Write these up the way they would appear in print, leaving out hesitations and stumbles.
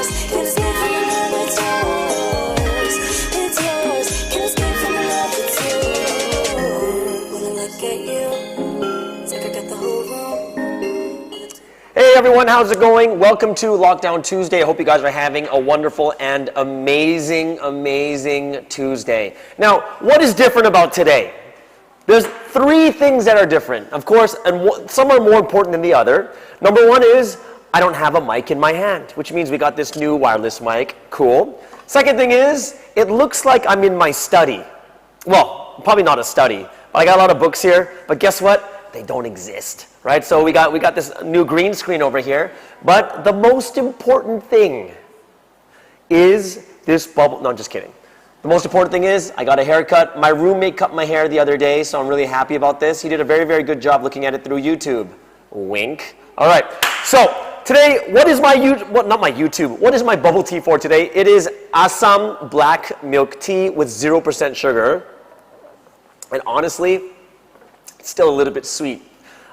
Can't escape from the love, it's yours. It's yours. Can't escape from the love, it's yours. When I look at you, it's like I got the whole room. Hey everyone, how's it going? Welcome to Lockdown Tuesday. I hope you guys are having a wonderful and amazing Tuesday. Now, what is different about today? There's three things that are different, of course, and some are more important than the other. Number one is I don't have a mic in my hand, which means we got this new wireless mic. Cool. Second thing is it looks like I'm in my study. Well, probably not a study, but I got a lot of books here. But guess what? They don't exist, right? So we got this new green screen over here. But the most important thing is this bubble. No, I'm just kidding. The most important thing is I got a haircut. My roommate cut my hair the other day, so I'm really happy about this. He did a very good job looking at it through YouTube. Wink. All right. So today, what is my what is my bubble tea for today? It is Assam black milk tea with 0% sugar. And honestly, it's still a little bit sweet.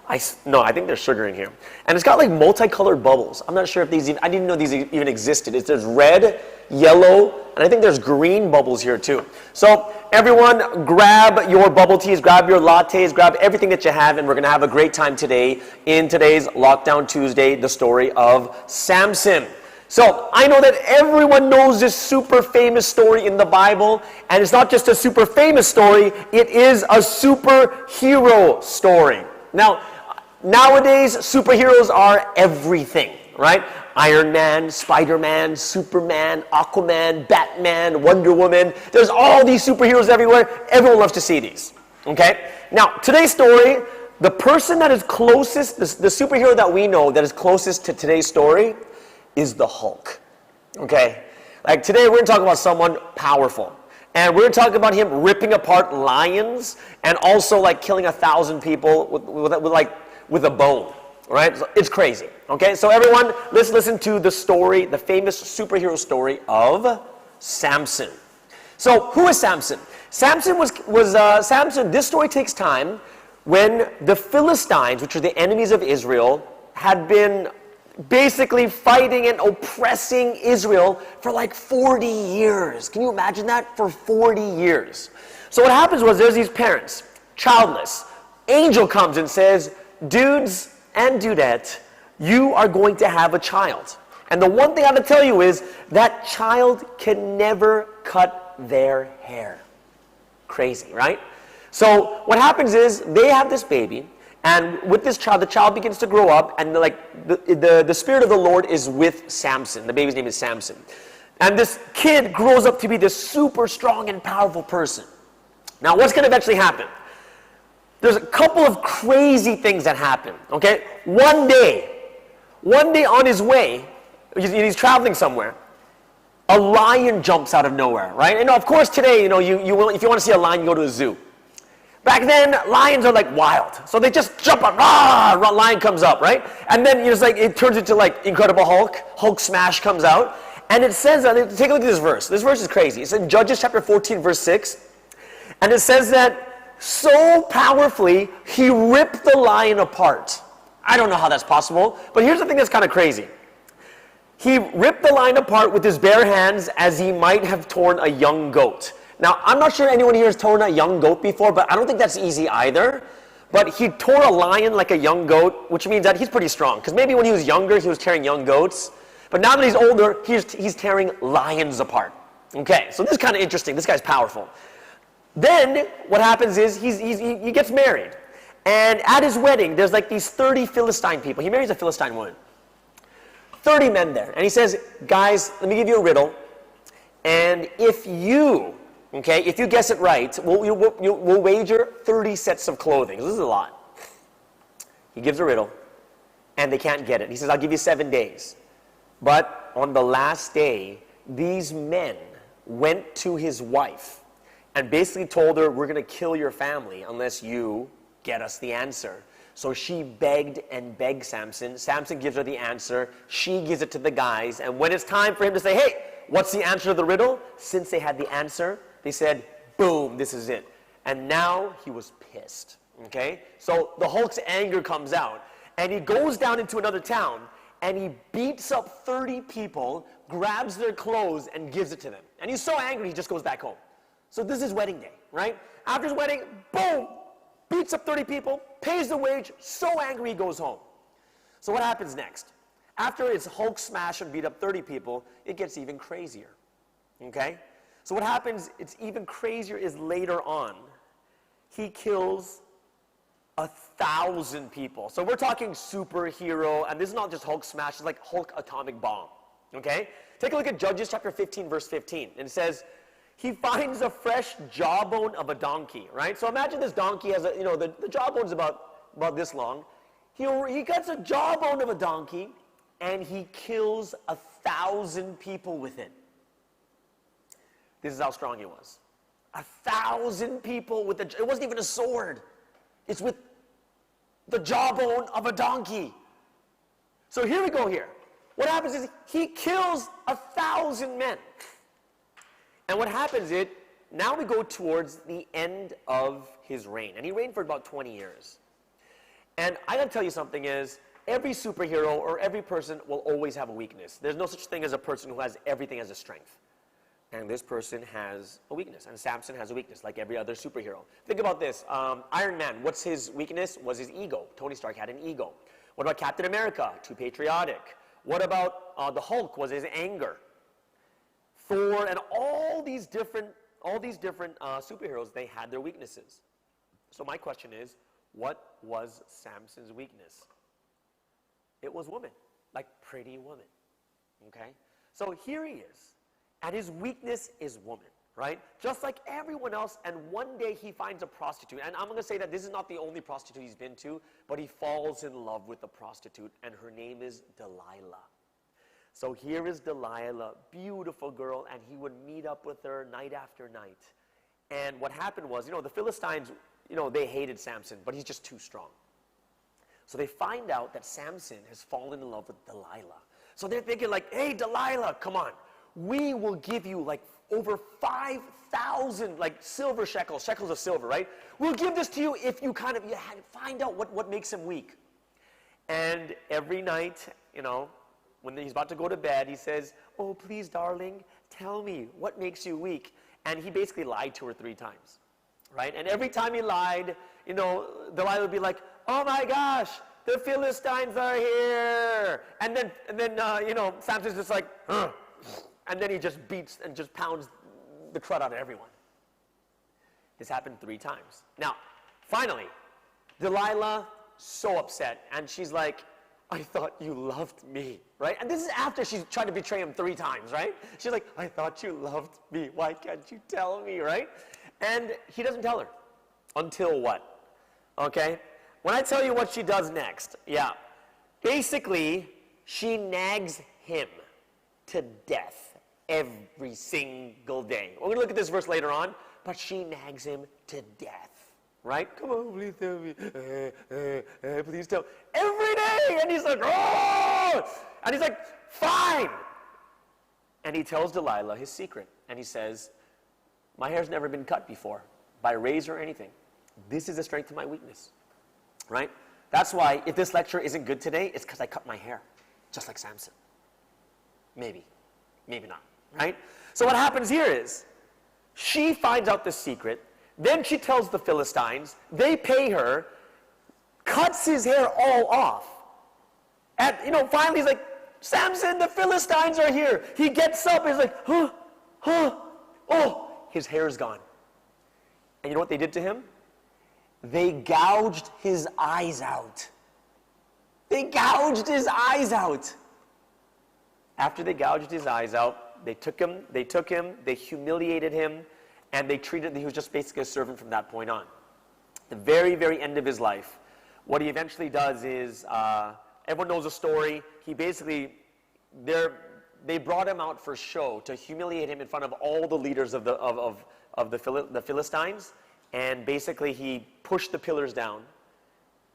I think there's sugar in here. And it's got like multicolored bubbles. I'm not sure if these, I didn't know these even existed. There's red, yellow, and I think there's green bubbles here too. So everyone grab your bubble teas, grab your lattes, grab everything that you have, and we're gonna have a great time today in today's Lockdown Tuesday, the story of Samson. So I know that everyone knows this super famous story in the Bible, and it's not just a super famous story, it is a superhero story. Now, nowadays, superheroes are everything, right? Iron Man, Spider-Man, Superman, Aquaman, Batman, Wonder Woman. There's all these superheroes everywhere. Everyone loves to see these, okay? Now, today's story, the person that is closest, the superhero that we know that is closest to today's story is the Hulk, okay? Like today, we're gonna talk about someone powerful. And we're talking about him ripping apart lions and also like killing 1,000 people with a bone, right? So it's crazy, okay? So everyone, let's listen to the story, the famous superhero story of Samson. So who is Samson? Samson Samson, this story takes time when the Philistines, which are the enemies of Israel, had been basically fighting and oppressing Israel for like 40 years. Can you imagine that? For 40 years. So what happens was there's these parents, childless. Angel comes and says, dudes and dudette, you are going to have a child. And the one thing I have to tell you is that child can never cut their hair. Crazy, right? So what happens is they have this baby. And with this child, the child begins to grow up, and the Spirit of the Lord is with Samson. The baby's name is Samson. And this kid grows up to be this super strong and powerful person. Now, what's going to eventually happen? There's a couple of crazy things that happen, okay? One day on his way, he's traveling somewhere, a lion jumps out of nowhere, right? And of course today, if you want to see a lion, you go to a zoo. Back then, lions are like wild. So they just jump up, lion comes up, right? And then it turns into like Incredible Hulk. Hulk smash comes out. And it says, take a look at this verse. This verse is crazy. It's in Judges chapter 14, verse 6. And it says that so powerfully, he ripped the lion apart. I don't know how that's possible, but here's the thing that's kind of crazy. He ripped the lion apart with his bare hands as he might have torn a young goat. Now, I'm not sure anyone here has torn a young goat before, but I don't think that's easy either. But he tore a lion like a young goat, which means that he's pretty strong. Because maybe when he was younger, he was tearing young goats. But now that he's older, he's tearing lions apart. Okay, so this is kind of interesting. This guy's powerful. Then, what happens is he gets married. And at his wedding, there's like these 30 Philistine people. He marries a Philistine woman. 30 men there. And he says, guys, let me give you a riddle. And if you guess it right, we'll wager 30 sets of clothing. This is a lot. He gives a riddle, and they can't get it. He says, I'll give you 7 days. But on the last day, these men went to his wife and basically told her, we're going to kill your family unless you get us the answer. So she begged and begged Samson. Samson gives her the answer. She gives it to the guys. And when it's time for him to say, hey, what's the answer to the riddle? Since they had the answer, they said, boom, this is it. And now he was pissed, okay? So the Hulk's anger comes out, and he goes down into another town, and he beats up 30 people, grabs their clothes, and gives it to them. And he's so angry, he just goes back home. So this is wedding day, right? After his wedding, boom, beats up 30 people, pays the wage, so angry he goes home. So what happens next? After his Hulk smash and beat up 30 people, it gets even crazier, okay? So what happens, it's even crazier, is later on, he kills 1,000 people. So we're talking superhero, and this is not just Hulk smash, it's like Hulk atomic bomb, okay? Take a look at Judges chapter 15, verse 15, and it says, he finds a fresh jawbone of a donkey, right? So imagine this donkey has a, the jawbone's about this long. He gets a jawbone of a donkey, and he kills 1,000 people with it. This is how strong he was. 1,000 people with it wasn't even a sword. It's with the jawbone of a donkey. So here we go here. What happens is he kills 1,000 men. And what happens is, now we go towards the end of his reign. And he reigned for about 20 years. And I gotta tell you something is, every superhero or every person will always have a weakness. There's no such thing as a person who has everything as a strength. And this person has a weakness. And Samson has a weakness, like every other superhero. Think about this. Iron Man, what's his weakness? Was his ego. Tony Stark had an ego. What about Captain America? Too patriotic. What about the Hulk? Was his anger. Thor, and all these different superheroes, they had their weaknesses. So my question is, what was Samson's weakness? It was women, like pretty women, okay? So here he is, and his weakness is woman, right? Just like everyone else, and one day he finds a prostitute, and I'm gonna say that this is not the only prostitute he's been to, but he falls in love with a prostitute, and her name is Delilah. So here is Delilah, beautiful girl, and he would meet up with her night after night. And what happened was, the Philistines, they hated Samson, but he's just too strong. So they find out that Samson has fallen in love with Delilah. So they're thinking like, hey, Delilah, come on. We will give you like over 5,000 like silver shekels of silver, right? We'll give this to you if you find out what makes him weak. And every night, when he's about to go to bed, he says, oh, please, darling, tell me, what makes you weak? And he basically lied to her 3 times, right? And every time he lied, Delilah would be like, oh my gosh, the Philistines are here. And then Samson's just like, ugh. And then he just beats and just pounds the crud out of everyone. This happened 3 times. Now, finally, Delilah, so upset, and she's like, I thought you loved me, right? And this is after she's tried to betray him 3 times, right? She's like, I thought you loved me. Why can't you tell me, right? And he doesn't tell her. Until what? Okay? When I tell you what she does next, basically, she nags him to death every single day. We're going to look at this verse later on, but she nags him to death. Right? Come on, please tell me. Please tell. Every day! And he's like, oh! And he's like, fine! And he tells Delilah his secret. And he says, my hair's never been cut before, by a razor or anything. This is the strength of my weakness. Right? That's why, if this lecture isn't good today, it's because I cut my hair. Just like Samson. Maybe. Maybe not. Right? So what happens here is, she finds out the secret. Then she tells the Philistines, they pay her, cuts his hair all off. And, finally he's like, Samson, the Philistines are here. He gets up, he's like, oh, his hair is gone. And you know what they did to him? They gouged his eyes out. They gouged his eyes out. After they gouged his eyes out, they took him, they humiliated him, and they treated, he was just basically a servant from that point on. The very, very end of his life, what he eventually does is, everyone knows the story, he basically, they brought him out for show to humiliate him in front of all the leaders of the Philistines, and basically he pushed the pillars down,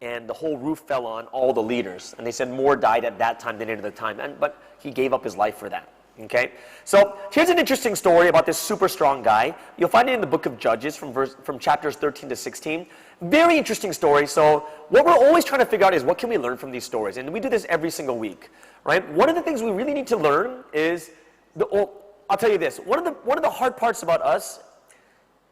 and the whole roof fell on all the leaders. And they said more died at that time than any other time, but he gave up his life for that. Okay, so here's an interesting story about this super strong guy. You'll find it in the book of Judges from chapters 13 to 16. Very interesting story. So what we're always trying to figure out is what can we learn from these stories, and we do this every single week, right? One of the things we really need to learn is I'll tell you this. One of the hard parts about us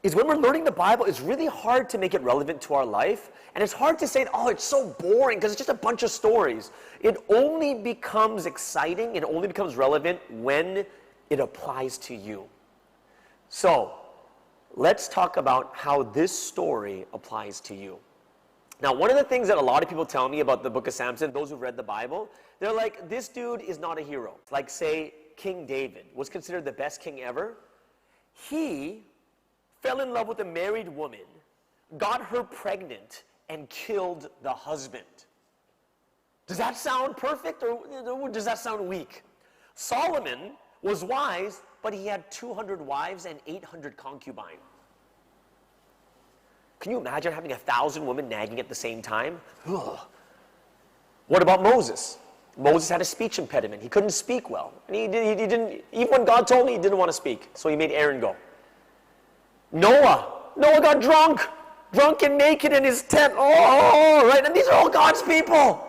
is when we're learning the Bible, it's really hard to make it relevant to our life. And it's hard to say, oh, it's so boring because it's just a bunch of stories. It only becomes exciting, it only becomes relevant when it applies to you. So, let's talk about how this story applies to you. Now, one of the things that a lot of people tell me about the book of Samson, those who've read the Bible, they're like, this dude is not a hero. Like, say, King David was considered the best king ever. He fell in love with a married woman, got her pregnant, and killed the husband. Does that sound perfect, or does that sound weak? Solomon was wise, but he had 200 wives and 800 concubines. Can you imagine having 1,000 women nagging at the same time? Ugh. What about Moses? Moses had a speech impediment. He couldn't speak well. And he didn't, even when God told him, he didn't want to speak. So he made Aaron go. Noah got drunk and naked in his tent. Oh, right? And these are all God's people.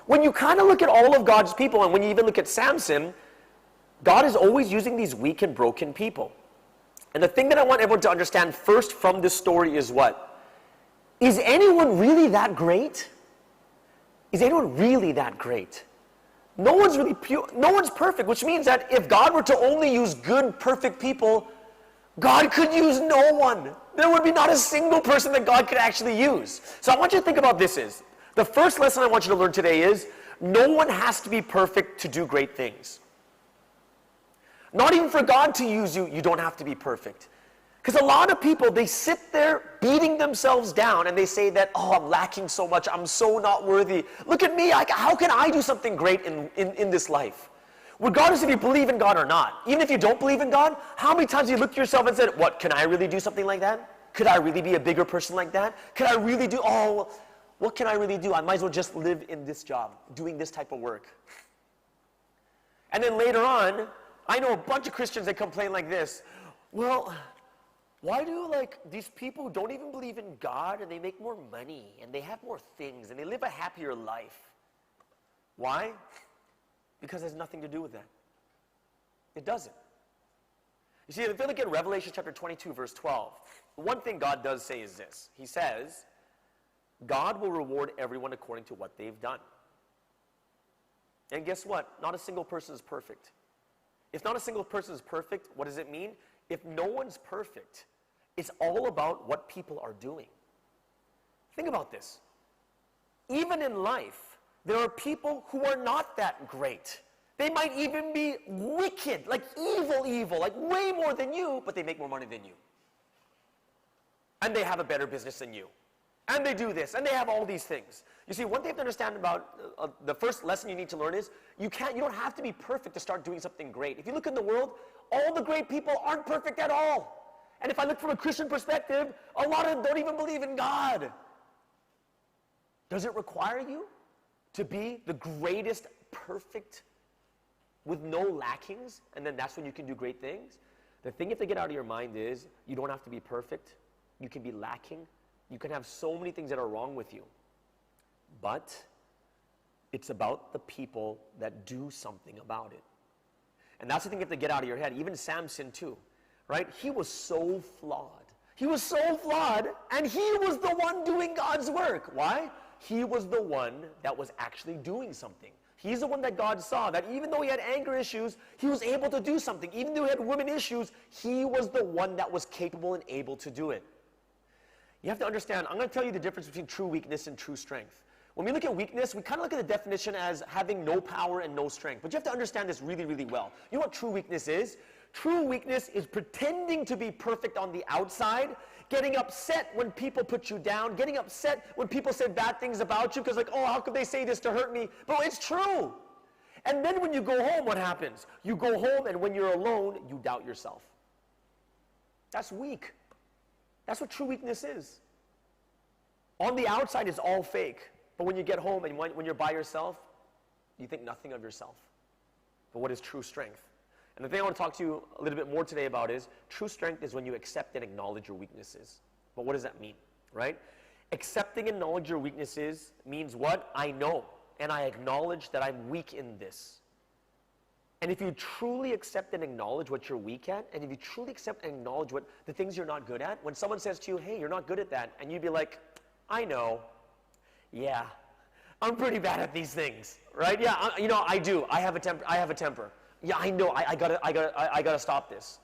When you kind of look at all of God's people, and when you even look at Samson, God is always using these weak and broken people. And the thing that I want everyone to understand first from this story is what? Is anyone really that great? Is anyone really that great? No one's really pure. No one's perfect, which means that if God were to only use good, perfect people, God could use no one. There would be not a single person that God could actually use. So I want you to think about this is, the first lesson I want you to learn today is, no one has to be perfect to do great things. Not even for God to use you, you don't have to be perfect. Because a lot of people, they sit there beating themselves down and they say that, oh, I'm lacking so much, I'm so not worthy. Look at me, how can I do something great in this life? Regardless if you believe in God or not. Even if you don't believe in God, how many times have you looked at yourself and said, what, can I really do something like that? Could I really be a bigger person like that? Could I really do, what can I really do? I might as well just live in this job, doing this type of work. And then later on, I know a bunch of Christians that complain like this. Well, why do these people who don't even believe in God and they make more money and they have more things and they live a happier life? Why? Because it has nothing to do with that. It doesn't. You see, if you look at Revelation chapter 22, verse 12, one thing God does say is this. He says, God will reward everyone according to what they've done. And guess what? Not a single person is perfect. If not a single person is perfect, what does it mean? If no one's perfect, it's all about what people are doing. Think about this. Even in life, there are people who are not that great. They might even be wicked, like evil, like way more than you, but they make more money than you. And they have a better business than you. And they do this, and they have all these things. You see, one thing you have to understand about the first lesson you need to learn is you don't have to be perfect to start doing something great. If you look in the world, all the great people aren't perfect at all. And if I look from a Christian perspective, a lot of them don't even believe in God. Does it require you to be the greatest, perfect, with no lackings, and then that's when you can do great things? The thing you have to get out of your mind is you don't have to be perfect. You can be lacking. You can have so many things that are wrong with you. But it's about the people that do something about it. And that's the thing you have to get out of your head. Even Samson too, right? He was so flawed. He was so flawed, and he was the one doing God's work. Why? He was the one that was actually doing something. He's the one that God saw, that even though he had anger issues, he was able to do something. Even though he had women issues, he was the one that was capable and able to do it. You have to understand, I'm going to tell you the difference between true weakness and true strength. When we look at weakness, we kind of look at the definition as having no power and no strength. But you have to understand this really, really well. You know what true weakness is? True weakness is pretending to be perfect on the outside, getting upset when people put you down, getting upset when people say bad things about you because how could they say this to hurt me? But it's true. And then when you go home, what happens? You go home, and when you're alone, you doubt yourself. That's weak. That's what true weakness is. On the outside, it's all fake. But when you get home and when you're by yourself, you think nothing of yourself. But what is true strength? And the thing I want to talk to you a little bit more today about is true strength is when you accept and acknowledge your weaknesses. But what does that mean, right? Accepting and acknowledge your weaknesses means what? I know and I acknowledge that I'm weak in this. And if you truly accept and acknowledge what you're weak at, and if you truly accept and acknowledge what the things you're not good at, when someone says to you, hey, you're not good at that, and you'd be like, I know, yeah, I'm pretty bad at these things, right? Yeah, I do. I have a temper. Yeah, I know. I gotta stop this.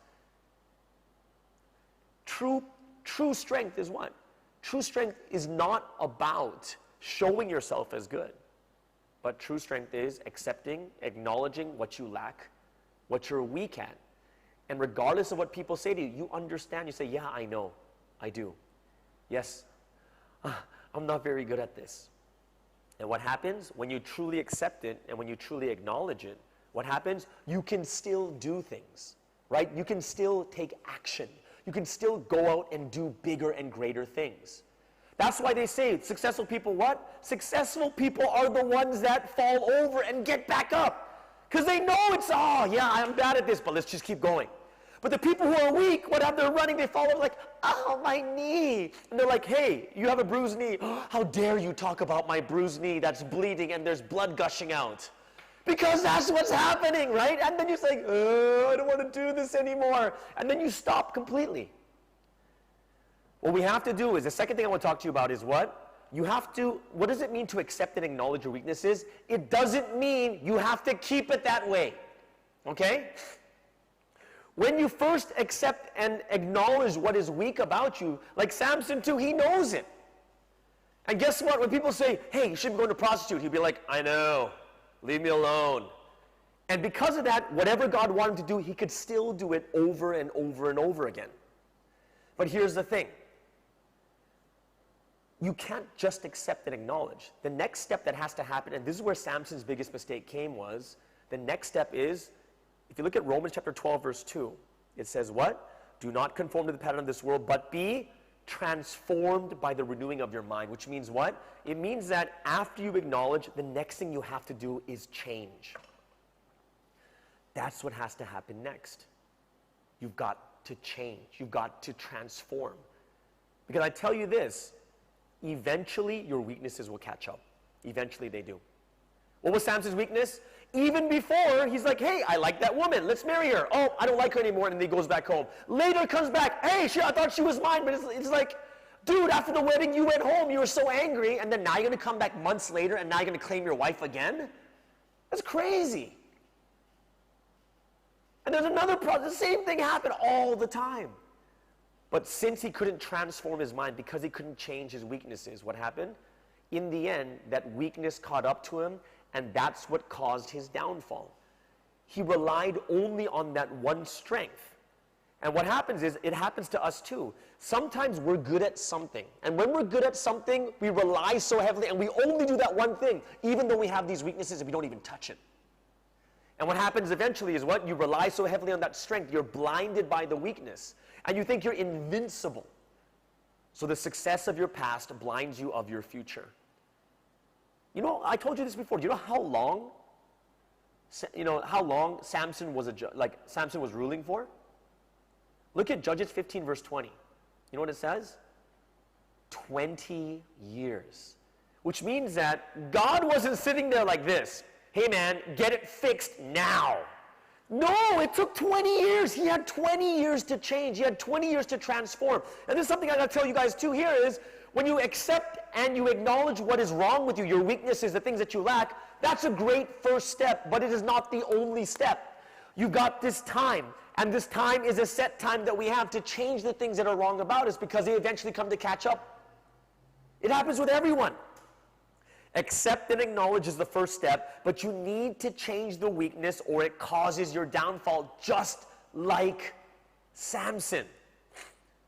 True strength is what? True strength is not about showing yourself as good, but true strength is accepting, acknowledging what you lack, what you're weak at, and regardless of what people say to you, you understand. You say, yeah, I know, I do. Yes, I'm not very good at this. And what happens when you truly accept it and when you truly acknowledge it? What happens? You can still do things, right? You can still take action. You can still go out and do bigger and greater things. That's why they say successful people what? Successful people are the ones that fall over and get back up. Because they know I'm bad at this, but let's just keep going. But the people who are weak, they're running, they fall over like, oh, my knee. And they're like, hey, you have a bruised knee. How dare you talk about my bruised knee that's bleeding and there's blood gushing out? Because that's what's happening, right? And then you say, I don't want to do this anymore. And then you stop completely. What we have to do is, the second thing I want to talk to you about is what? What does it mean to accept and acknowledge your weaknesses? It doesn't mean you have to keep it that way, okay? When you first accept and acknowledge what is weak about you, like Samson too, he knows it. And guess what? When people say, hey, you shouldn't be going to prostitute, he'll be like, I know, leave me alone. And because of that, whatever God wanted him to do, he could still do it over and over and over again. But here's the thing. You can't just accept and acknowledge. The next step that has to happen, and this is where Samson's biggest mistake came, was the next step is, if you look at Romans chapter 12, verse 2, it says what? Do not conform to the pattern of this world, but be transformed by the renewing of your mind. Which means what? It means that after you acknowledge, the next thing you have to do is change. That's what has to happen next. You've got to change. You've got to transform. Because I tell you this, eventually your weaknesses will catch up. Eventually they do. What was Samson's weakness? Even before, he's like, hey, I like that woman. Let's marry her. Oh, I don't like her anymore. And then he goes back home. Later comes back. Hey, I thought she was mine. But it's like, dude, after the wedding, you went home. You were so angry. And then now you're going to come back months later and now you're going to claim your wife again? That's crazy. And there's another problem. The same thing happened all the time. But since he couldn't transform his mind, because he couldn't change his weaknesses, what happened? In the end, that weakness caught up to him, and that's what caused his downfall. He relied only on that one strength. And what happens is, it happens to us too. Sometimes we're good at something. And when we're good at something, we rely so heavily, and we only do that one thing, even though we have these weaknesses and we don't even touch it. And what happens eventually is what? You rely so heavily on that strength, you're blinded by the weakness. And you think you're invincible. So the success of your past blinds you of your future. You know, I told you this before. Do you know how long Samson was Samson was ruling for? Look at Judges 15 verse 20. You know what it says? 20 years. Which means that God wasn't sitting there like this. Hey man, get it fixed now. No, it took 20 years. He had 20 years to change. He had 20 years to transform. And this is something I got to tell you guys too here is, when you accept and you acknowledge what is wrong with you, your weaknesses, the things that you lack, that's a great first step, but it is not the only step. You've got this time, and this time is a set time that we have to change the things that are wrong about us, because they eventually come to catch up. It happens with everyone. Accept and acknowledge is the first step, but you need to change the weakness or it causes your downfall, just like Samson.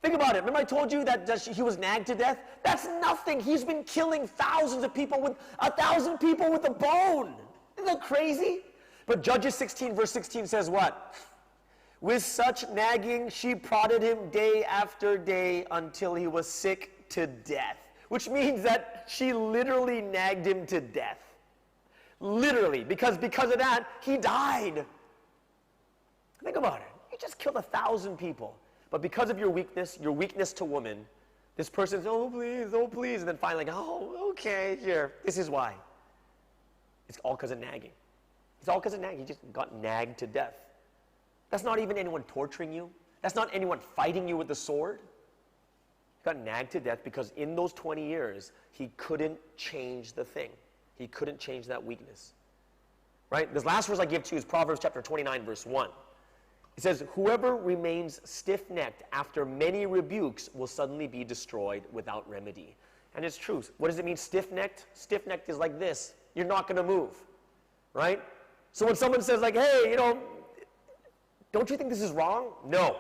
Think about it. Remember I told you that he was nagged to death? That's nothing. He's been killing thousands of people with 1,000 people with a bone. Isn't that crazy? But Judges 16 verse 16 says what? With such nagging, she prodded him day after day until he was sick to death. Which means that she literally nagged him to death. Literally, because of that, he died. Think about it. You just killed 1,000 people. But because of your weakness to woman, this person's, oh please, and then finally, oh, okay, here. This is why. It's all because of nagging. It's all because of nagging. You just got nagged to death. That's not even anyone torturing you. That's not anyone fighting you with the sword. You got nagged to death because in those 20 years, he couldn't change the thing. He couldn't change that weakness. Right? This last verse I give to you is Proverbs chapter 29, verse 1. It says, whoever remains stiff-necked after many rebukes will suddenly be destroyed without remedy. And it's true. What does it mean, stiff-necked? Stiff-necked is like this. You're not going to move. Right? So when someone says like, hey, don't you think this is wrong? No.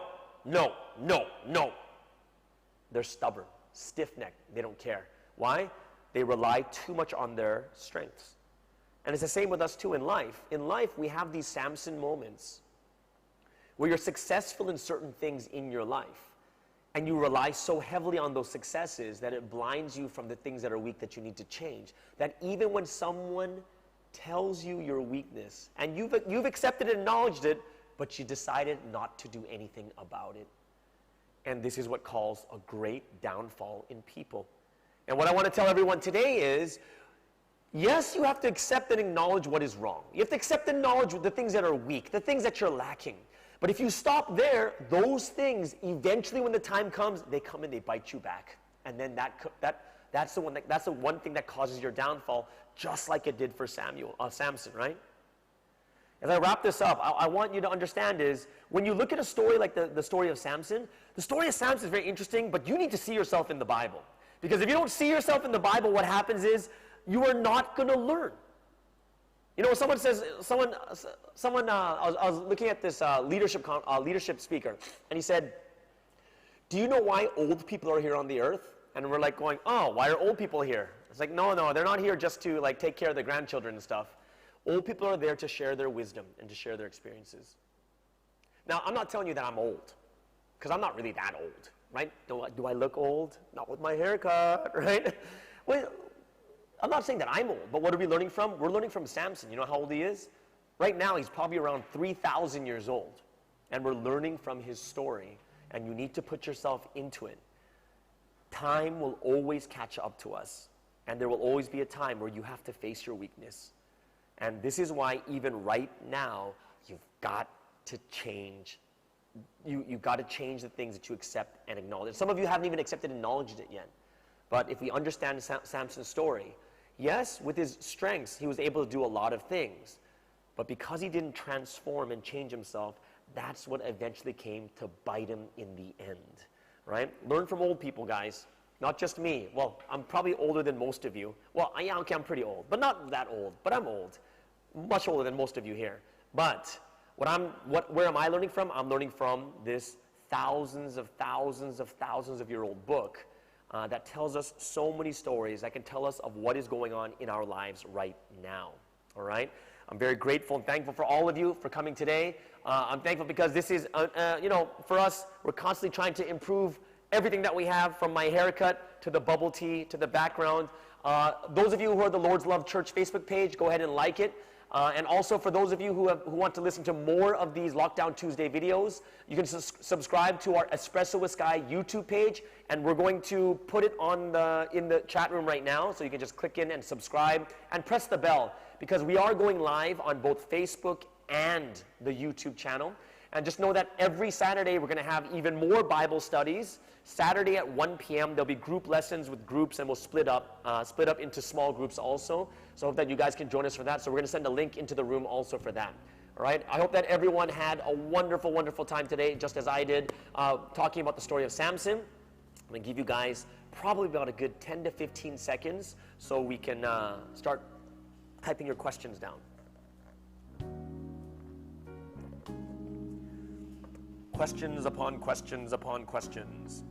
They're stubborn, stiff-necked. They don't care. Why? They rely too much on their strengths. And it's the same with us too in life. In life, we have these Samson moments where you're successful in certain things in your life. And you rely so heavily on those successes that it blinds you from the things that are weak that you need to change. That even when someone tells you your weakness, and you've accepted and acknowledged it, but you decided not to do anything about it. And this is what calls a great downfall in people. And what I want to tell everyone today is, yes, you have to accept and acknowledge what is wrong. You have to accept and acknowledge the things that are weak, the things that you're lacking. But if you stop there, those things, eventually when the time comes, they come and they bite you back. And then that's the one thing that causes your downfall, just like it did for Samson, right? As I wrap this up, I want you to understand is, when you look at a story like the story of Samson, the story of Samson is very interesting, but you need to see yourself in the Bible. Because if you don't see yourself in the Bible, what happens is, you are not going to learn. Someone says, I was looking at this leadership speaker, and he said, do you know why old people are here on the earth? And we're like going, oh, why are old people here? It's like, no, they're not here just to like take care of their grandchildren and stuff. Old people are there to share their wisdom and to share their experiences. Now, I'm not telling you that I'm old, because I'm not really that old, right? Do I look old? Not with my haircut, right? Well, I'm not saying that I'm old, but what are we learning from? We're learning from Samson. You know how old he is? Right now, he's probably around 3,000 years old. And we're learning from his story, and you need to put yourself into it. Time will always catch up to us, and there will always be a time where you have to face your weakness. And this is why even right now, you've got to change. You've got to change the things that you accept and acknowledge. Some of you haven't even accepted and acknowledged it yet. But if we understand Samson's story, yes, with his strengths, he was able to do a lot of things. But because he didn't transform and change himself, that's what eventually came to bite him in the end. Right? Learn from old people, guys. Not just me. Well, I'm probably older than most of you. Well, yeah, okay, I'm pretty old. But not that old. But I'm old. Much older than most of you here. But where am I learning from? I'm learning from this thousands of year old book that tells us so many stories that can tell us of what is going on in our lives right now. All right? I'm very grateful and thankful for all of you for coming today. I'm thankful because this is, for us, we're constantly trying to improve everything that we have, from my haircut to the bubble tea to the background. Those of you who are the Lord's Love Church Facebook page, go ahead and like it. And also for those of you who want to listen to more of these Lockdown Tuesday videos, you can subscribe to our Espresso with Sky YouTube page, and we're going to put it in the chat room right now, so you can just click in and subscribe and press the bell, because we are going live on both Facebook and the YouTube channel. And just know that every Saturday we're going to have even more Bible studies. Saturday at 1 p.m. there'll be group lessons with groups, and we'll split up into small groups also. So I hope that you guys can join us for that. So we're going to send a link into the room also for that. All right. I hope that everyone had a wonderful, wonderful time today, just as I did, talking about the story of Samson. I'm going to give you guys probably about a good 10 to 15 seconds so we can start typing your questions down. Questions upon questions upon questions.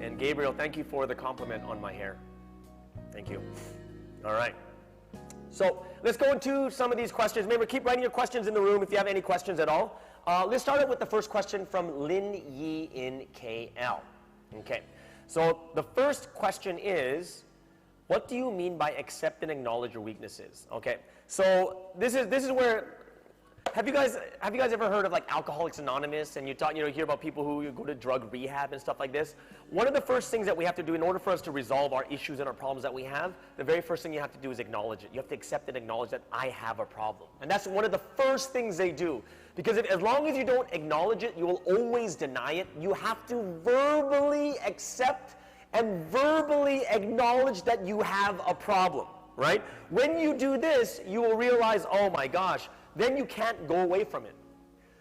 And Gabriel, thank you for the compliment on my hair. Thank you. All right. So let's go into some of these questions. Remember, keep writing your questions in the room if you have any questions at all. let's start out with the first question from Lin Yi in KL. Okay, so the first question is, what do you mean by accept and acknowledge your weaknesses? Okay, so this is where, have you guys ever heard of like Alcoholics Anonymous, and you hear about people who go to drug rehab and stuff like this? One of the first things that we have to do in order for us to resolve our issues and our problems that we have, the very first thing you have to do is acknowledge it. You have to accept and acknowledge that I have a problem. And that's one of the first things they do. Because as long as you don't acknowledge it, you will always deny it. You have to verbally accept and verbally acknowledge that you have a problem, right? When you do this, you will realize, oh my gosh, then you can't go away from it.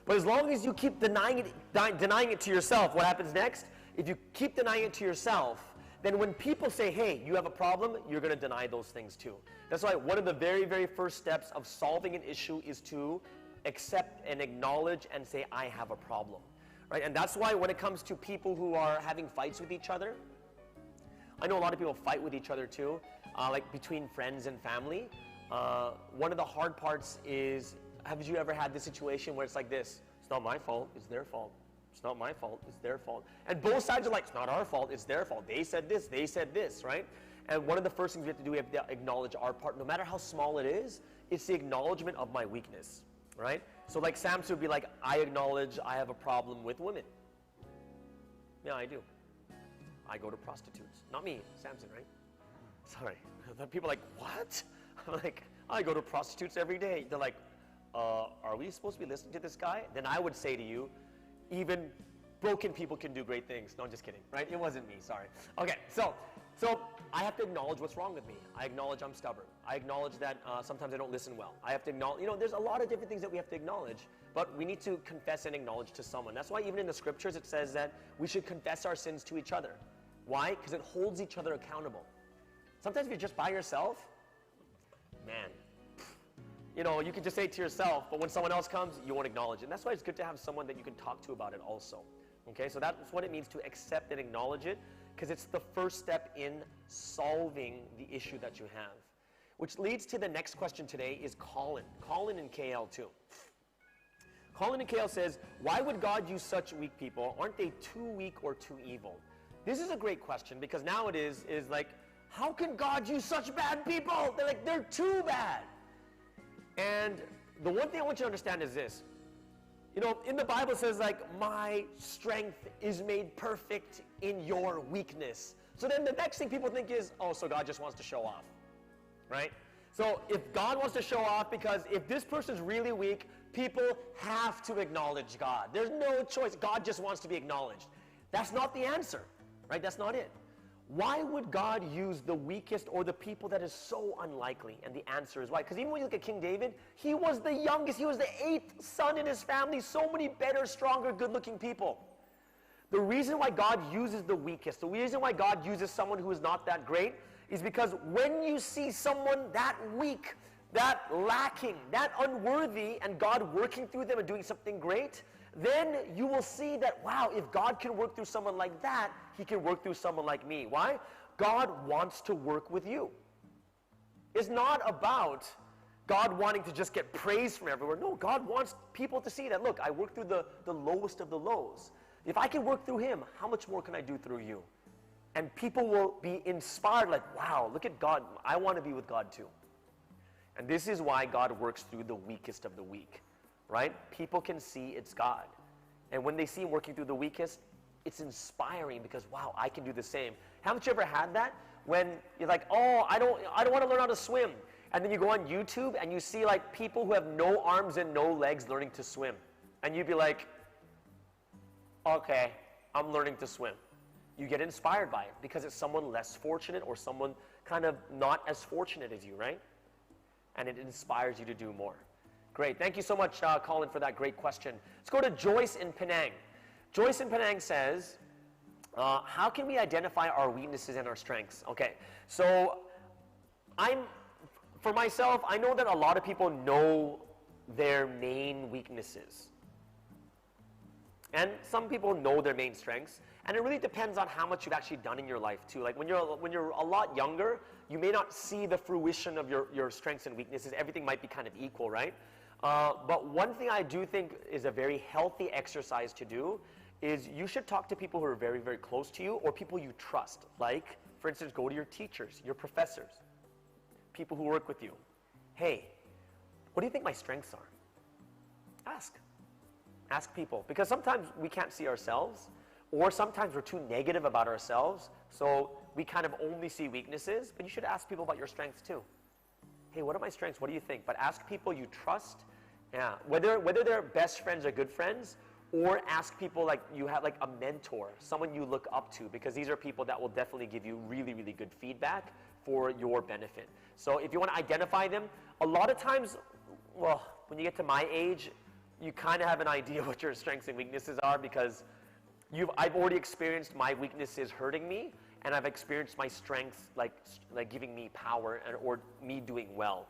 But as long as you keep denying it to yourself, what happens next? If you keep denying it to yourself, then when people say, hey, you have a problem, you're going to deny those things too. That's why one of the very, very first steps of solving an issue is to accept and acknowledge and say, I have a problem, right? And that's why when it comes to people who are having fights with each other, I know a lot of people fight with each other too, like between friends and family. One of the hard parts is, have you ever had this situation where it's like this? It's not my fault, it's their fault. It's not my fault, it's their fault. And both sides are like, it's not our fault, it's their fault. They said this, right? And one of the first things we have to do, we have to acknowledge our part. No matter how small it is, it's the acknowledgement of my weakness, right? So like Samson would be like, I acknowledge I have a problem with women. Yeah, I do. I go to prostitutes. Not me, Samson, right? Sorry. People are like, what? I'm like, I go to prostitutes every day. They're like, are we supposed to be listening to this guy? Then I would say to you, even broken people can do great things. No, I'm just kidding, right? It wasn't me, sorry. Okay, so I have to acknowledge what's wrong with me. I acknowledge I'm stubborn. I acknowledge that sometimes I don't listen well. I have to acknowledge, there's a lot of different things that we have to acknowledge, but we need to confess and acknowledge to someone. That's why even in the scriptures it says that we should confess our sins to each other. Why? Because it holds each other accountable. Sometimes if you're just by yourself, man, you can just say it to yourself, but when someone else comes, you won't acknowledge it. And that's why it's good to have someone that you can talk to about it also. Okay, so that's what it means to accept and acknowledge it, because it's the first step in solving the issue that you have. Which leads to the next question today is Colin. Colin in KL too. Colin in KL says, why would God use such weak people? Aren't they too weak or too evil? This is a great question, because now it is like, how can God use such bad people? They're too bad. And the one thing I want you to understand is this. In the Bible it says like, my strength is made perfect in your weakness. So then the next thing people think is, oh, so God just wants to show off, right? So if God wants to show off, because if this person's really weak, people have to acknowledge God. There's no choice. God just wants to be acknowledged. That's not the answer, right? That's not it. Why would God use the weakest or the people that is so unlikely? And the answer is why. Because even when you look at King David, he was the youngest. He was the 8th son in his family. So many better, stronger, good-looking people. The reason why God uses the weakest, the reason why God uses someone who is not that great, is because when you see someone that weak, that lacking, that unworthy, and God working through them and doing something great, then you will see that, wow, if God can work through someone like that, he can work through someone like me. Why? God wants to work with you. It's not about God wanting to just get praise from everywhere. No, God wants people to see that, look, I work through the lowest of the lows. If I can work through him, how much more can I do through you? And people will be inspired like, wow, look at God. I want to be with God too. And this is why God works through the weakest of the weak. Right? People can see it's God. And when they see him working through the weakest, it's inspiring because, wow, I can do the same. Haven't you ever had that? When you're like, oh, I don't want to learn how to swim. And then you go on YouTube and you see like people who have no arms and no legs learning to swim. And you'd be like, okay, I'm learning to swim. You get inspired by it because it's someone less fortunate or someone kind of not as fortunate as you, right? And it inspires you to do more. Great. Thank you so much, Colin, for that great question. Let's go to Joyce in Penang. Joyce in Penang says, how can we identify our weaknesses and our strengths? Okay, so for myself, I know that a lot of people know their main weaknesses. And some people know their main strengths. And it really depends on how much you've actually done in your life too. Like when you're a lot younger, you may not see the fruition of your strengths and weaknesses. Everything might be kind of equal, right? But one thing I do think is a very healthy exercise to do is you should talk to people who are very, very close to you or people you trust. Like, for instance, go to your teachers, your professors, people who work with you. Hey, what do you think my strengths are? Ask. Ask people. Because sometimes we can't see ourselves, or sometimes we're too negative about ourselves, so we kind of only see weaknesses, but you should ask people about your strengths too. Hey, what are my strengths? What do you think? But ask people you trust, whether they're best friends or good friends, or ask people like you have like a mentor, someone you look up to, because these are people that will definitely give you really, really good feedback for your benefit. So if you want to identify them, a lot of times, well, when you get to my age, you kind of have an idea what your strengths and weaknesses are, because I've already experienced my weaknesses hurting me, and I've experienced my strengths like giving me power or me doing well.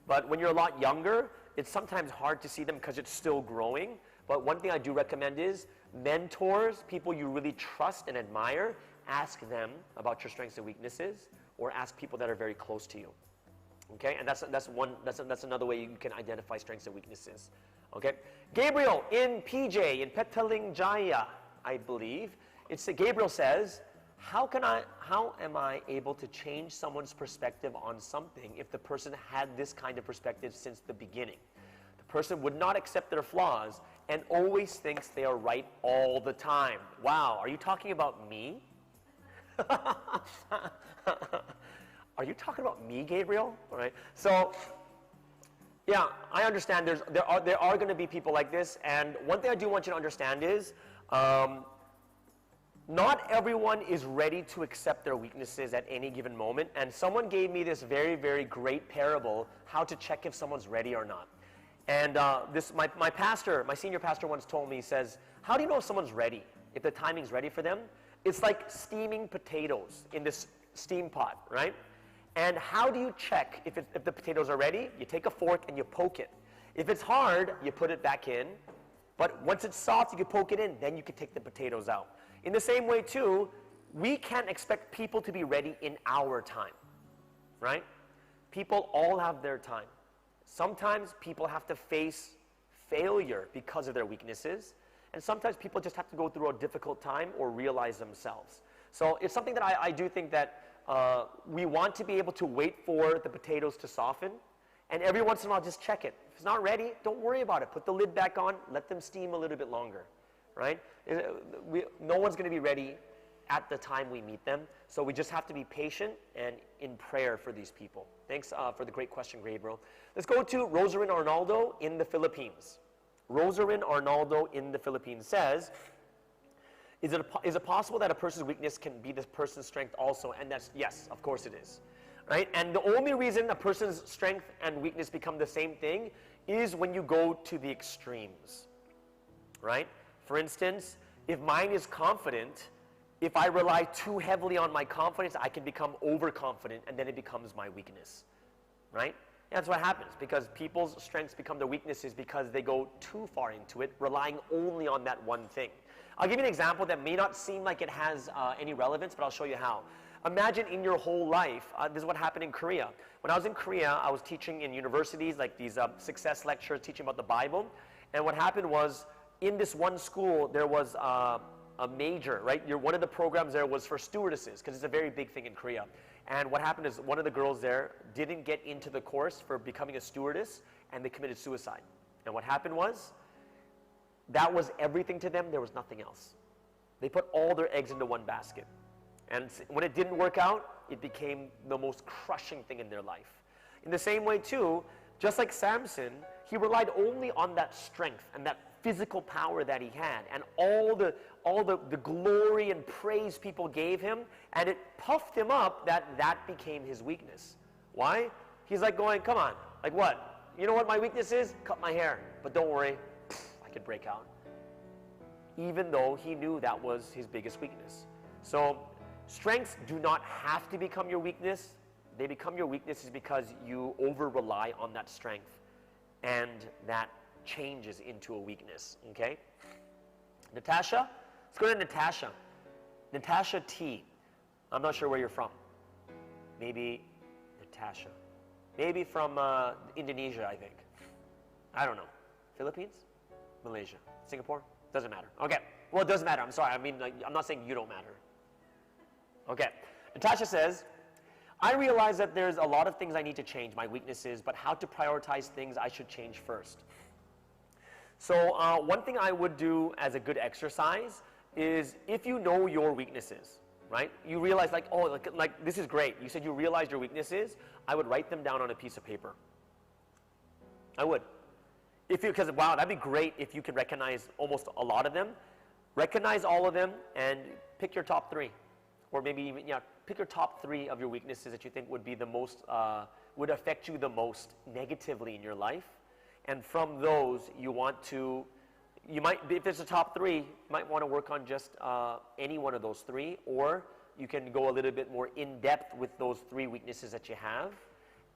But when you're a lot younger, it's sometimes hard to see them because it's still growing. But one thing I do recommend is mentors, people you really trust and admire, ask them about your strengths and weaknesses, or ask people that are very close to you. Okay, and that's another way you can identify strengths and weaknesses. Okay, Gabriel in PJ in Petalingjaya, I believe. Gabriel says, how am I able to change someone's perspective on something if the person had this kind of perspective since the beginning? The person would not accept their flaws and always thinks they are right all the time. Wow, are you talking about me? Are you talking about me, Gabriel? All right. So, yeah, I understand there are going to be people like this, and one thing I do want you to understand is not everyone is ready to accept their weaknesses at any given moment. And someone gave me this very, very great parable, how to check if someone's ready or not. And my senior pastor once told me, he says, how do you know if someone's ready? If the timing's ready for them? It's like steaming potatoes in this steam pot, right? And how do you check if the potatoes are ready? You take a fork and you poke it. If it's hard, you put it back in. But once it's soft, you can poke it in, then you can take the potatoes out. In the same way too, we can't expect people to be ready in our time, right? People all have their time. Sometimes people have to face failure because of their weaknesses, and sometimes people just have to go through a difficult time or realize themselves. So it's something that I do think that we want to be able to wait for the potatoes to soften, and every once in a while just check it. If it's not ready, don't worry about it. Put the lid back on, let them steam a little bit longer, right? No one's going to be ready at the time we meet them, so we just have to be patient and in prayer for these people. Thanks for the great question, Gabriel. Let's go to Rosarin Arnaldo in the Philippines. Rosarin Arnaldo in the Philippines says, is it possible that a person's weakness can be the person's strength also? And that's yes, of course it is. Right? And the only reason a person's strength and weakness become the same thing is when you go to the extremes. Right? For instance, if mine is confident, if I rely too heavily on my confidence, I can become overconfident, and then it becomes my weakness. Right? That's what happens, because people's strengths become their weaknesses because they go too far into it, relying only on that one thing. I'll give you an example that may not seem like it has any relevance, but I'll show you how. Imagine in your whole life, this is what happened in Korea. When I was in Korea, I was teaching in universities, like these success lectures, teaching about the Bible. And what happened was, in this one school, there was a major, right? One of the programs there was for stewardesses, because it's a very big thing in Korea. And what happened is one of the girls there didn't get into the course for becoming a stewardess, and they committed suicide. And what happened was, that was everything to them. There was nothing else. They put all their eggs into one basket. And when it didn't work out, it became the most crushing thing in their life. In the same way too, just like Samson, he relied only on that strength and that physical power that he had, and all the glory and praise people gave him, and it puffed him up that became his weakness. Why? He's like going, come on, like what? You know what my weakness is? Cut my hair. But don't worry, I could break out. Even though he knew that was his biggest weakness. So strengths do not have to become your weakness. They become your weaknesses because you over-rely on that strength, and that changes into a weakness, okay? Natasha? Let's go to Natasha. Natasha T. I'm not sure where you're from. Maybe Natasha. Maybe from Indonesia, I think. I don't know. Philippines? Malaysia? Singapore? Doesn't matter. Okay. Well, it does matter. I'm sorry. I mean, like, I'm not saying you don't matter. Okay. Natasha says, I realize that there's a lot of things I need to change, my weaknesses, but how to prioritize things I should change first. So one thing I would do as a good exercise is if you know your weaknesses, right? You realize like, oh, like this is great. You said you realized your weaknesses. I would write them down on a piece of paper. I would. Because wow, that'd be great if you could recognize almost a lot of them. Recognize all of them and pick your top 3. Or maybe even, yeah, pick your top 3 of your weaknesses that you think would be the most, would affect you the most negatively in your life. And from those, you want to, you might, if it's a top 3, you might want to work on just any one of those 3, or you can go a little bit more in depth with those 3 weaknesses that you have,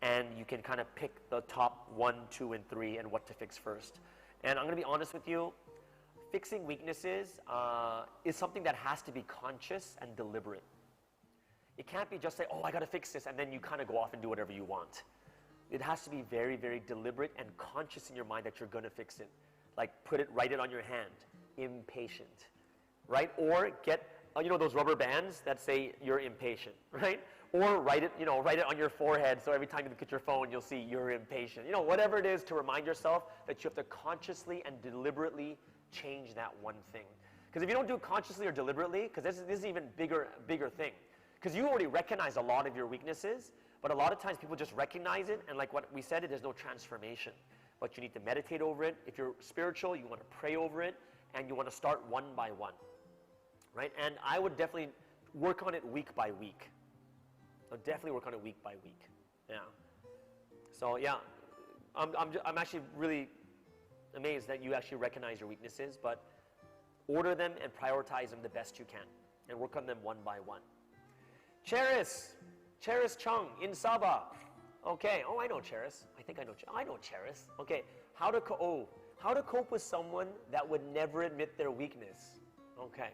and you can kind of pick the top 1, 2, and 3 and what to fix first. And I'm going to be honest with you, fixing weaknesses is something that has to be conscious and deliberate. It can't be just say, oh, I got to fix this, and then you kind of go off and do whatever you want. It has to be very, very deliberate and conscious in your mind that you're going to fix it. Like write it on your hand, impatient, right? Or get, you know, those rubber bands that say you're impatient, right? Or write it on your forehead so every time you look at your phone, you'll see you're impatient. You know, whatever it is to remind yourself that you have to consciously and deliberately change that one thing. Because if you don't do it consciously or deliberately, because this is even bigger thing. Because you already recognize a lot of your weaknesses, but a lot of times people just recognize it, and like what we said, there's no transformation. But you need to meditate over it. If you're spiritual, you want to pray over it, and you want to start one by one, right? And I would definitely work on it week by week. I'll definitely work on it week by week. Yeah. So yeah, I'm actually really amazed that you actually recognize your weaknesses, but order them and prioritize them the best you can, and work on them one by one. Cheris Chung in Sabah. Okay. Oh, I know Cheris. I think I know. I know Cheris. Okay. How to cope with someone that would never admit their weakness. Okay.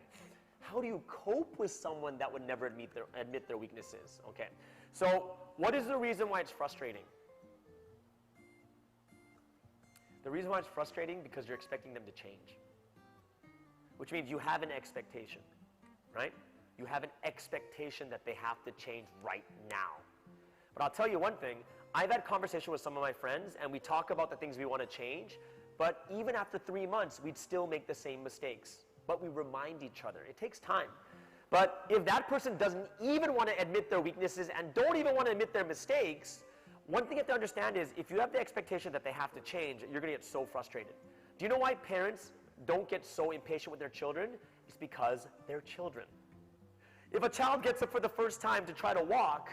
How do you cope with someone that would never admit their weaknesses? Okay. So, what is the reason why it's frustrating? The reason why it's frustrating because you're expecting them to change. Which means you have an expectation, right? You have an expectation that they have to change right now. But I'll tell you one thing, I've had conversation with some of my friends and we talk about the things we want to change, but even after 3 months, we'd still make the same mistakes. But we remind each other. It takes time. But if that person doesn't even want to admit their weaknesses and don't even want to admit their mistakes, one thing you have to understand is if you have the expectation that they have to change, you're going to get so frustrated. Do you know why parents don't get so impatient with their children? It's because they're children. If a child gets up for the first time to try to walk,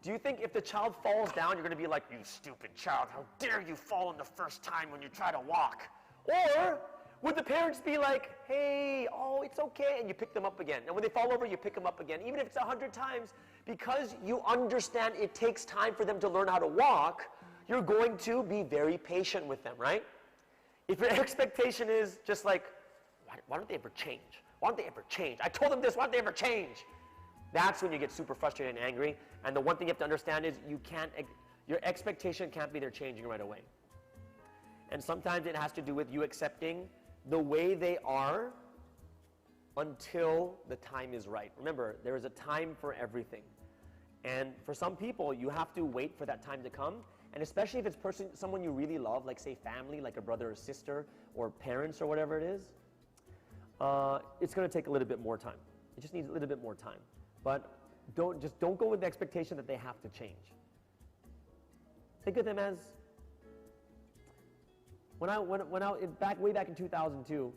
do you think if the child falls down, you're going to be like, you stupid child, how dare you fall on the first time when you try to walk? Or would the parents be like, hey, oh, it's okay, and you pick them up again. And when they fall over, you pick them up again, even if it's 100 times, because you understand it takes time for them to learn how to walk, you're going to be very patient with them, right? If your expectation is just like, why don't they ever change? Why don't they ever change? I told them this, why don't they ever change? That's when you get super frustrated and angry. And the one thing you have to understand is your expectation can't be they're changing right away. And sometimes it has to do with you accepting the way they are until the time is right. Remember, there is a time for everything. And for some people, you have to wait for that time to come. And especially if it's someone you really love, like say family, like a brother or sister, or parents or whatever it is, it's going to take a little bit more time. It just needs a little bit more time. But don't go with the expectation that they have to change. Think of them as way back in 2002,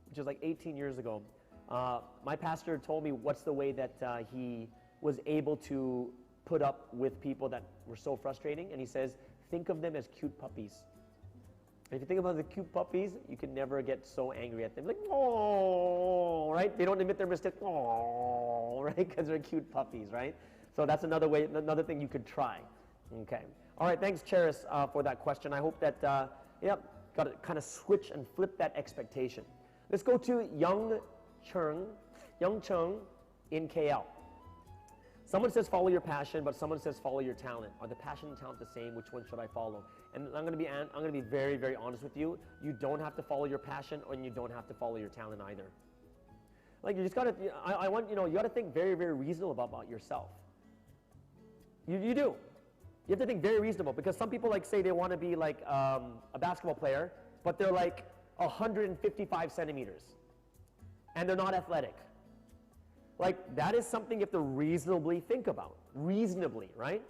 which is like 18 years ago. My pastor told me what's the way that he was able to put up with people that were so frustrating, and he says, think of them as cute puppies. And if you think about the cute puppies, you can never get so angry at them. Like, oh, right? They don't admit their mistake. Oh, right? Because they're cute puppies, right? So that's another way, another thing you could try. Okay. All right. Thanks, Cheris, for that question. I hope that, got to kind of switch and flip that expectation. Let's go to Young Chung in KL. Someone says follow your passion, but someone says follow your talent. Are the passion and talent the same? Which one should I follow? And I'm gonna be very, very honest with you. You don't have to follow your passion, and you don't have to follow your talent either. Like you just gotta, I want, you gotta think very, very reasonable about yourself. You do. You have to think very reasonable, because some people like say they want to be like a basketball player, but they're like 155 centimeters, and they're not athletic. Like, that is something you have to reasonably think about. Reasonably, right?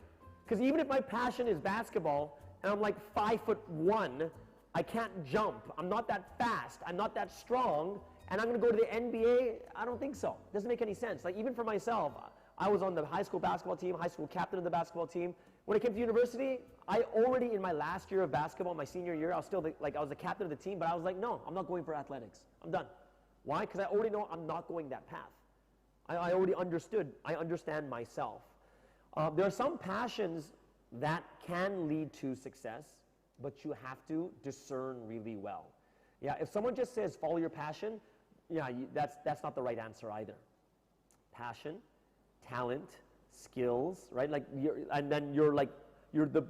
Because even if my passion is basketball, and I'm like 5'1", I can't jump. I'm not that fast. I'm not that strong. And I'm going to go to the NBA? I don't think so. It doesn't make any sense. Like, even for myself, I was on the high school basketball team, high school captain of the basketball team. When I came to university, I already, in my last year of basketball, my senior year, I was still I was the captain of the team, but I was like, no, I'm not going for athletics. I'm done. Why? Because I already know I'm not going that path. I already understood. I understand myself. There are some passions that can lead to success, but you have to discern really well. Yeah, if someone just says follow your passion, yeah, that's not the right answer either. Passion, talent, skills, right? Like and then you're the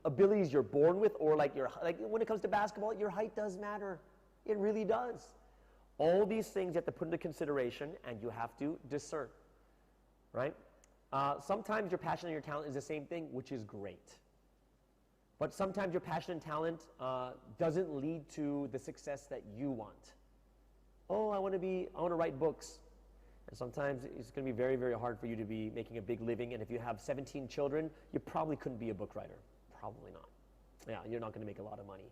abilities you're born with, or like when it comes to basketball, your height does matter. It really does. All these things you have to put into consideration, and you have to discern, right? Sometimes your passion and your talent is the same thing, which is great. But sometimes your passion and talent doesn't lead to the success that you want. Oh, I want to write books. And sometimes it's going to be very, very hard for you to be making a big living. And if you have 17 children, you probably couldn't be a book writer. Probably not. Yeah, you're not going to make a lot of money,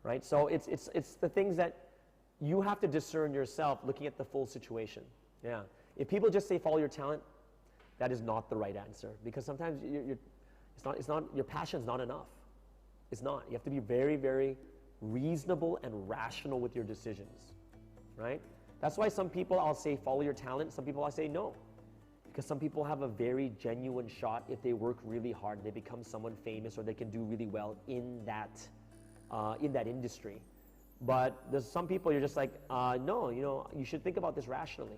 right? So it's the things that you have to discern yourself, looking at the full situation. Yeah. If people just say follow your talent, that is not the right answer, because sometimes it's not your passion's not enough. It's not. You have to be very, very reasonable and rational with your decisions, right? That's why some people I'll say follow your talent. Some people I say no, because some people have a very genuine shot if they work really hard. They become someone famous, or they can do really well in that industry. But there's some people you're just like, no, you should think about this rationally.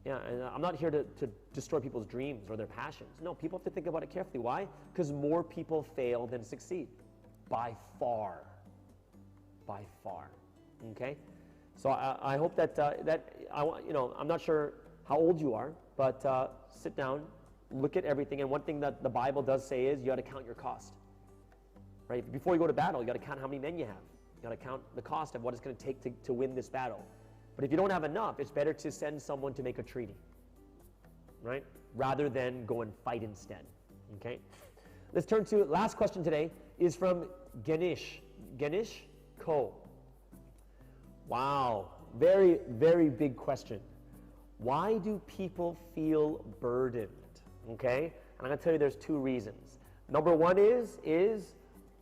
Yeah, and I'm not here to destroy people's dreams or their passions. No, people have to think about it carefully. Why? Because more people fail than succeed. By far. By far. Okay? So I hope that, I'm not sure how old you are, but sit down, look at everything. And one thing that the Bible does say is you got to count your cost. Right? Before you go to battle, you got to count how many men you have. You got to count the cost of what it's going to take to win this battle. But if you don't have enough, it's better to send someone to make a treaty, right? Rather than go and fight instead, okay? Let's turn to, last question today is from Ganesh Ko. Wow, very, very big question. Why do people feel burdened, okay? And I'm gonna tell you there's two reasons. Number one is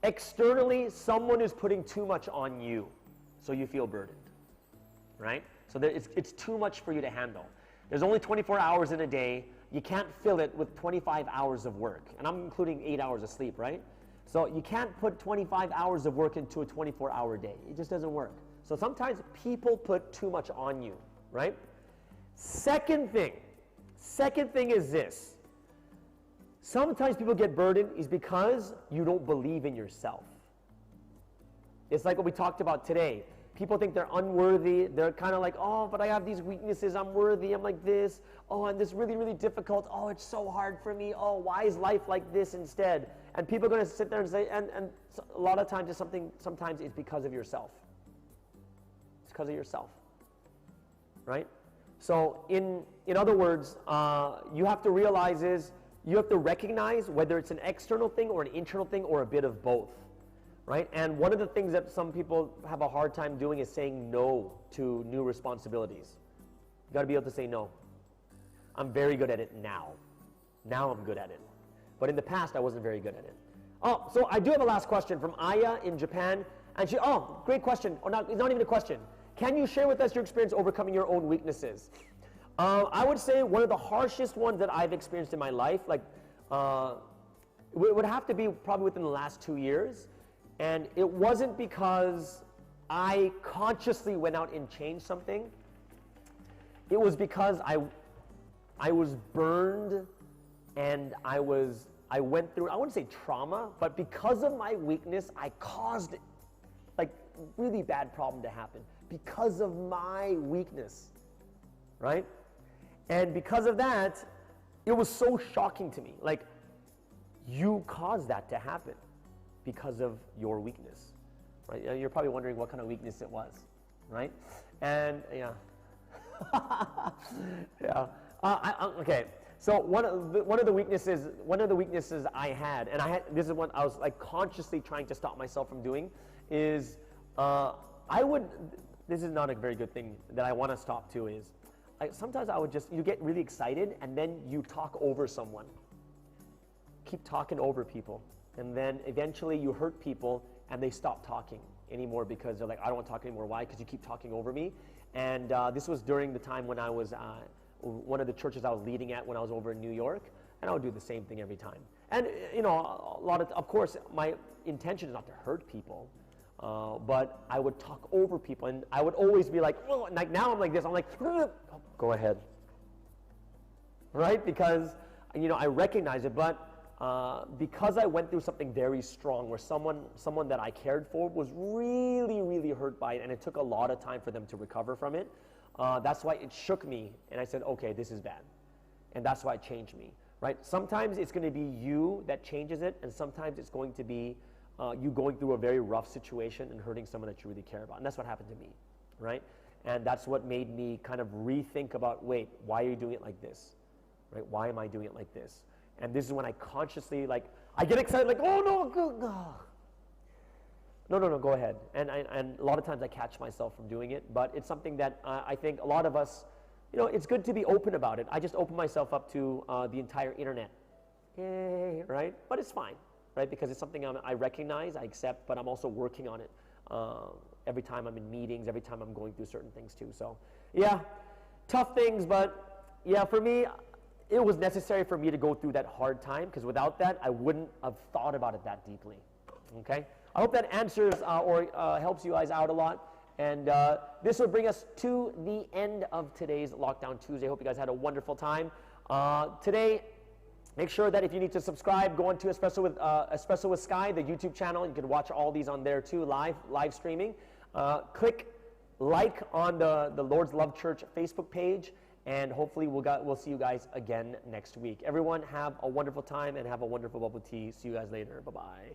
externally someone is putting too much on you, so you feel burdened. Right? So it's too much for you to handle. There's only 24 hours in a day. You can't fill it with 25 hours of work. And I'm including 8 hours of sleep, right? So you can't put 25 hours of work into a 24-hour day. It just doesn't work. So sometimes people put too much on you, right? Second thing is this. Sometimes people get burdened is because you don't believe in yourself. It's like what we talked about today. People think they're unworthy. They're kind of like, oh, but I have these weaknesses. I'm worthy. I'm like this. Oh, and this really, really difficult. Oh, it's so hard for me. Oh, why is life like this instead? And people are going to sit there and say, and a lot of times sometimes it's because of yourself. It's because of yourself, right? So in other words, you have to realize you have to recognize whether it's an external thing or an internal thing or a bit of both. Right? And one of the things that some people have a hard time doing is saying no to new responsibilities. You got to be able to say no. I'm very good at it now. Now I'm good at it. But in the past, I wasn't very good at it. Oh, so I do have a last question from Aya in Japan. And great question. It's not even a question. Can you share with us your experience overcoming your own weaknesses? I would say one of the harshest ones that I've experienced in my life, it would have to be probably within the last 2 years. And it wasn't because I consciously went out and changed something. It was because I I was burned, and I went through, I wouldn't say trauma, but because of my weakness, I caused like really bad problem to happen because of my weakness, right? And because of that, it was so shocking to me. Like, you caused that to happen because of your weakness, right? You're probably wondering what kind of weakness it was, right? And yeah, yeah. Okay. So one of the weaknesses I had, and this is what I was like consciously trying to stop myself from doing, is this is not a very good thing that I want to stop too, is sometimes I would you get really excited and then you talk over someone. Keep talking over people, and then eventually you hurt people and they stop talking anymore because they're like, I don't want to talk anymore. Why? Because you keep talking over me. And this was during the time when I was one of the churches I was leading at when I was over in New York, and I would do the same thing every time. And you know, of course, my intention is not to hurt people, but I would talk over people, and I would always be like, oh, like now I'm like this. I'm like, go ahead, right? Because you know I recognize it, but because I went through something very strong, where someone that I cared for was really, really hurt by it, and it took a lot of time for them to recover from it. That's why it shook me, and I said, okay, this is bad. And that's why it changed me, right? Sometimes it's going to be you that changes it, and sometimes it's going to be you going through a very rough situation and hurting someone that you really care about. And that's what happened to me, right? And that's what made me kind of rethink about, wait, why are you doing it like this, right? Why am I doing it like this? And this is when I consciously, like, I get excited, like, oh, no, go ahead. And a lot of times I catch myself from doing it, but it's something that I think a lot of us, you know, it's good to be open about it. I just open myself up to the entire internet. Yay, right? But it's fine, right? Because it's something I recognize, I accept, but I'm also working on it every time I'm in meetings, every time I'm going through certain things too. So, yeah, tough things, but yeah, for me, it was necessary for me to go through that hard time, because without that, I wouldn't have thought about it that deeply. Okay? I hope that answers or helps you guys out a lot. And this will bring us to the end of today's Lockdown Tuesday. I hope you guys had a wonderful time. Today, make sure that if you need to subscribe, go on to Espresso with Sky, the YouTube channel. You can watch all these on there too, live streaming. Click like on the Lord's Love Church Facebook page. And hopefully we'll see you guys again next week. Everyone have a wonderful time and have a wonderful bubble tea. See you guys later. Bye-bye.